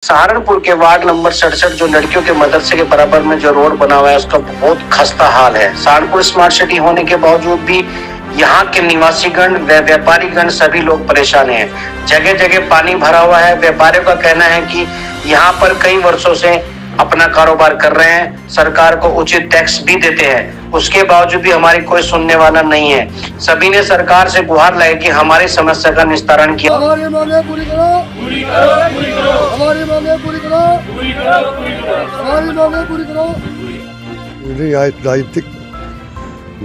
सहारनपुर के ward number 67 जो लड़कियों के मदरसे के बराबर में जो रोड बना हुआ है उसका बहुत खस्ता हाल है। सहारनपुर स्मार्ट सिटी होने के बावजूद भी यहाँ के निवासीगण व व्यापारीगण सभी लोग परेशान हैं। जगह जगह पानी भरा हुआ है। व्यापारियों का कहना है कि यहाँ पर कई वर्षों से अपना कारोबार कर रहे हैं, सरकार को उचित टैक्स भी देते हैं, उसके बावजूद भी हमारी कोई सुनने वाला नहीं है। सभी ने सरकार से गुहार लगाई कि हमारी समस्या का निस्तारण किया। हमारी मांगे पूरी करो, पूरी करो, पूरी करो, हमारी मांगे पूरी करो, पूरी करो, पूरी करो, हमारी मांगे पूरी करो। राजनीतिक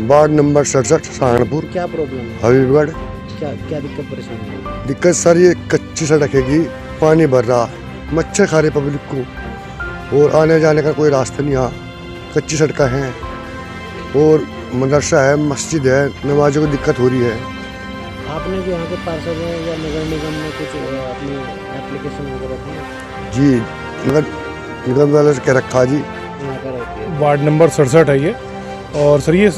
वार्ड नंबर 67 सहारनपुर। क्या प्रॉब्लम है? हबीबगढ़। क्या क्या दिक्कत परेशानी है? दिक्कत सर ये कच्ची सड़क है, पानी भर रहा, मच्छर खा रहे पब्लिक को और आने जाने का कोई रास्ता नहीं। यहाँ कच्ची सड़कें हैं और मदरसा है, मस्जिद है, नमाजों को दिक्कत हो रही है। आपने जो यहाँ के पार्षद हैं या नगर निगम में कुछ अपनी एप्लीकेशन वगैरह दी? जी नगर निगम वाले से कह रखा जी। यहाँ का रहती है। वार्ड नंबर 67 है ये, और सर ये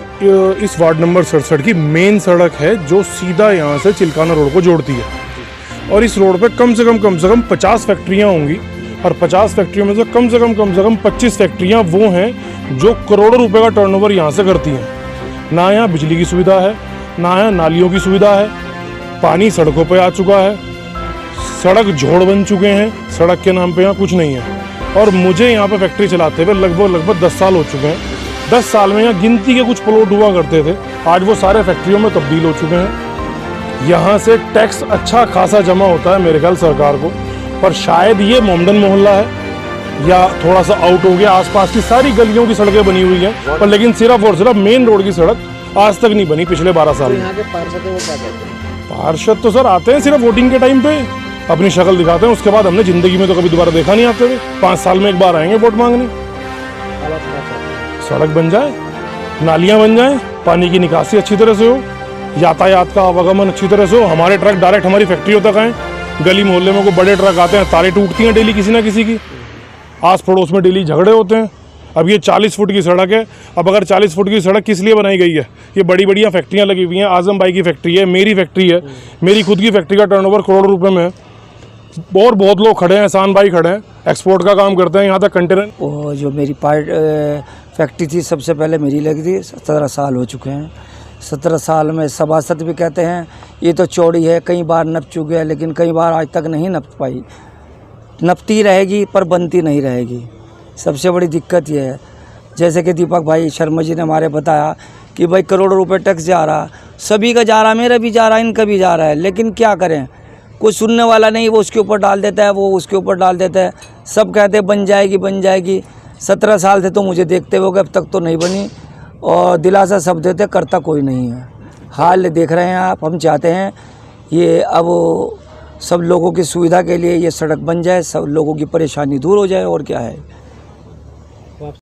इस वार्ड नंबर 67 की मेन सड़क है जो सीधा यहाँ से चिल्काना रोड को जोड़ती है। और इस रोड पे कम से कम 50 फैक्ट्रियाँ होंगी और 50 फैक्ट्रियों में से कम से कम 25 फैक्ट्रियाँ वो हैं जो करोड़ों रुपए का टर्नओवर यहाँ से करती हैं। ना यहाँ बिजली की सुविधा है, ना यहाँ नालियों की सुविधा है, पानी सड़कों पे आ चुका है, सड़क झोड़ बन चुके हैं, सड़क के नाम पे यहाँ कुछ नहीं है। और मुझे यहाँ पे फैक्ट्री चलाते हुए लगभग 10 साल हो चुके हैं। 10 साल में यहाँ गिनती के कुछ प्लॉट हुआ करते थे, आज वो सारे फैक्ट्रियों में तब्दील हो चुके हैं। यहाँ से टैक्स अच्छा खासा जमा होता है मेरे ख्याल सरकार को, पर शायद ये मोमडन मोहल्ला है या थोड़ा सा आउट हो गया। आसपास की सारी गलियों की सड़कें बनी हुई हैं, पर लेकिन सिर्फ और सिर्फ मेन रोड की सड़क आज तक नहीं बनी पिछले 12 साल में। यहाँ के पार्षद है वो क्या कहते हैं? पार्षद तो सर आते हैं सिर्फ वोटिंग के टाइम पे, अपनी शक्ल दिखाते हैं, उसके बाद हमने जिंदगी में तो कभी दोबारा देखा नहीं आते हुए। 5 साल में एक बार आएंगे वोट मांगने। हालत क्या चाहते हैं? सड़क बन जाए, नालियाँ बन जाएं, पानी की निकासी अच्छी तरह से हो, यातायात का आवागमन अच्छी तरह से हो, हमारे ट्रक डायरेक्ट हमारी फैक्ट्रियों तक आएँ। गली मोहल्ले में कोई बड़े ट्रक आते हैं, तारें टूटती हैं डेली किसी ना किसी की, आस पड़ोस में डेली झगड़े होते हैं। अब ये 40 फुट की सड़क है। अब अगर 40 फुट की सड़क किस लिए बनाई गई है? ये बड़ी बढ़िया फैक्ट्रियाँ लगी हुई हैं, आजम भाई की फैक्ट्री है, मेरी फैक्ट्री है, मेरी खुद की फैक्ट्री का टर्नओवर करोड़ों रुपए में है। और बहुत लोग खड़े हैं, एहसान भाई खड़े हैं, एक्सपोर्ट का काम करते हैं, यहाँ तक कंटेनर। वो जो मेरी फैक्ट्री थी सबसे पहले मेरी लगी थी, 17 साल हो चुके हैं। 17 साल में सभासद भी कहते हैं ये तो चौड़ी है, कई बार नप चुके हैं, लेकिन कई बार आज तक नहीं नप पाई। नपती रहेगी पर बनती नहीं रहेगी, सबसे बड़ी दिक्कत ये है। जैसे कि दीपक भाई शर्मा जी ने हमारे बताया कि भाई करोड़ों रुपए टैक्स जा रहा, सभी का जा रहा, मेरा भी जा रहा, इनका भी जा रहा है, लेकिन क्या करें, कोई सुनने वाला नहीं। वो उसके ऊपर डाल देता है, वो उसके ऊपर डाल देता है, सब कहते हैं बन जाएगी बन जाएगी। 17 साल से तो मुझे देखते हुए अब तक तो नहीं बनी, और दिलासा सब देते, करता कोई नहीं है। हाल देख रहे हैं आप, हम चाहते हैं ये अब सब लोगों की सुविधा के लिए ये सड़क बन जाए, सब लोगों की परेशानी दूर हो जाए, और क्या है।